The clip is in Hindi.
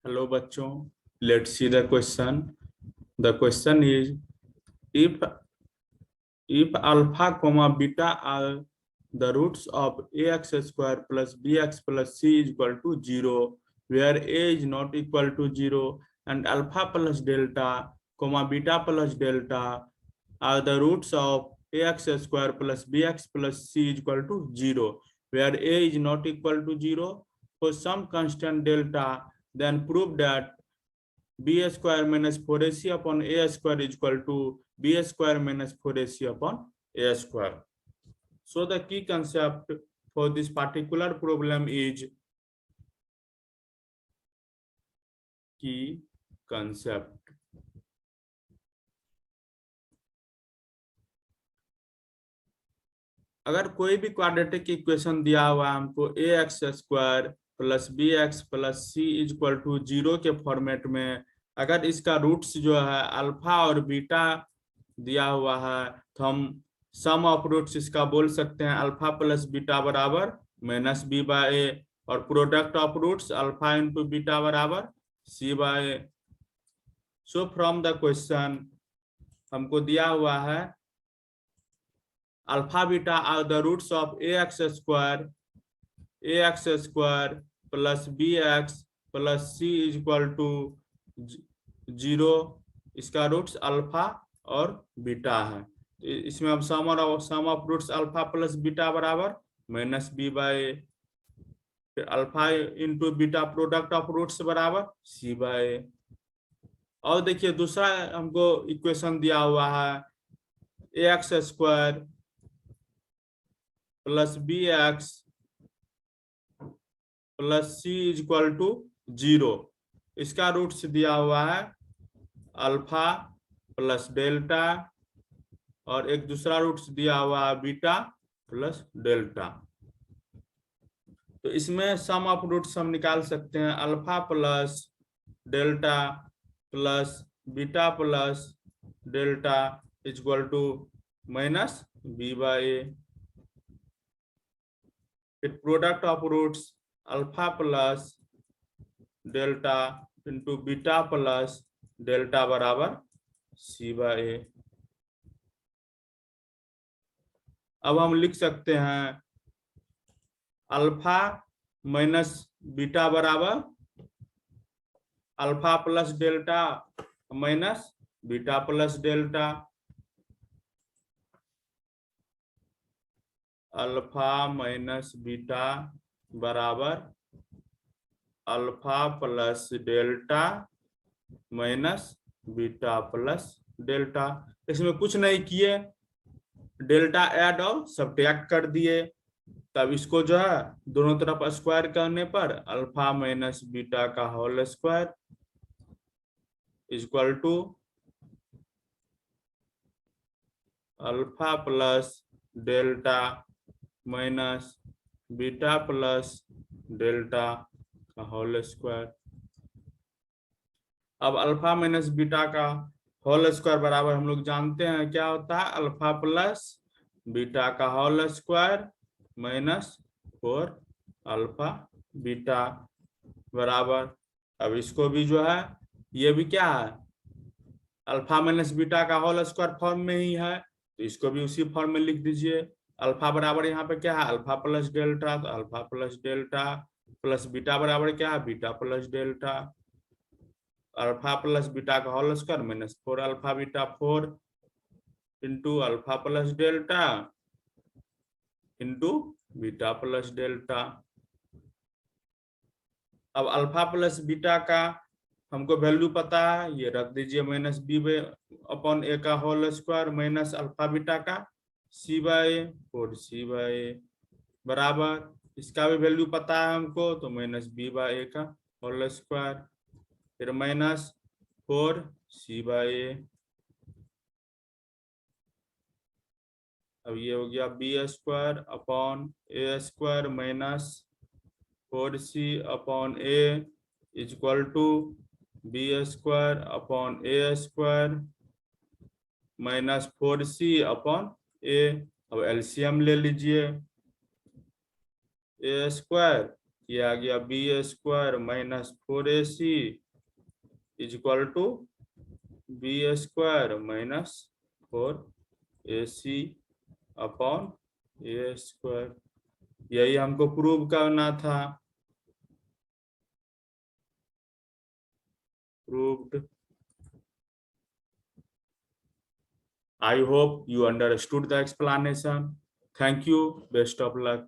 Hello बच्चों, let's see the question. The question is if alpha comma beta are the roots of ax square plus bx plus c is equal to 0, where a is not equal to 0, and alpha plus delta comma beta plus delta are the roots of ax square plus bx plus c is equal to 0, where a is not equal to 0 for some constant delta, then prove that b square minus 4ac upon a square is equal to b square minus 4ac upon a square. So the key concept for this particular problem is key concept. अगर कोई भी क्वाड्रेटिक इक्वेशन दिया हुआ है हमको A x square plus B x plus C is equal to 0 के फॉर्मेट में, अगर इसका रूट्स जो है अल्फा और बीटा दिया हुआ है तो हम सम ऑफ रूट्स इसका बोल सकते हैं अल्फा प्लस बीटा बराबर माइनस बी बाय ए, और product of roots alpha into beta बराबर C by A. So from the question हमको दिया हुआ है alpha beta are the roots of ax square plus bx plus c is equal to 0. इसका रूट्स अल्फा और बीटा है, तो इसमें हम sum of roots alpha plus beta बराबर माइनस बी बाय, फिर alpha into beta product of roots बराबर सी बाय. और देखिए दूसरा हमको इक्वेशन दिया हुआ है x square plus B x plus C is equal to 0. इसका रूट्स दिया हुआ है अल्फा प्लस डेल्टा और एक दूसरा रूट्स दिया हुआ है बीटा प्लस डेल्टा. तो इसमें सम ऑफ रूट्स हम निकाल सकते हैं alpha plus delta plus beta plus delta is equal to minus B by A. Product of roots alpha plus delta into beta plus delta बराबर सी बाय ए. अब हम लिख सकते हैं अल्फा माइनस बीटा बराबर alpha plus delta minus beta plus delta. Alpha minus beta बराबर alpha plus delta minus beta plus delta. इसमें कुछ नहीं किए, डेल्टा ऐड और सब्ट्रैक्ट कर दिए, तब इसको जो है दोनों तरफ स्क्वायर करने पर अल्फा माइनस बीटा का whole square is equal to alpha plus delta minus beta plus delta का होल स्क्वायर. अब अल्फा माइनस बीटा का होल स्क्वायर बराबर हम लोग जानते हैं क्या होता है अल्फा प्लस बीटा का whole square minus 4 alpha beta बराबर, अब इसको भी जो है ये भी क्या है अल्फा माइनस बीटा का होल स्क्वायर फॉर्म में ही है, तो इसको भी उसी फॉर्म में लिख दीजिए. अल्फा बराबर यहाँ पे क्या है अल्फा प्लस डेल्टा, तो alpha plus delta plus beta बराबर क्या है beta plus delta. Alpha plus beta का whole square minus 4 alpha beta 4 into alpha plus delta into beta plus delta. अब अल्फा प्लस बीटा का हमको वैल्यू पता है, ये रख दीजिए माइनस बी अपॉन ए का whole square minus alpha beta का सी बाय 4 सी बाय बराबर, इसका भी वैल्यू पता है हमको, तो माइनस बी बाय ए का होल स्क्वायर फिर माइनस 4 सी बाय. अब ये हो गया B square upon A square minus 4c upon A is equal to B square upon A square minus 4c upon A. अब एलसीएम ले लीजिए, ए स्क्वायर ये आ गया B square minus 4ac is equal to B square minus 4ac upon A square. यही हमको प्रूव करना था। Proved. I hope you understood the explanation. Thank you. Best of luck.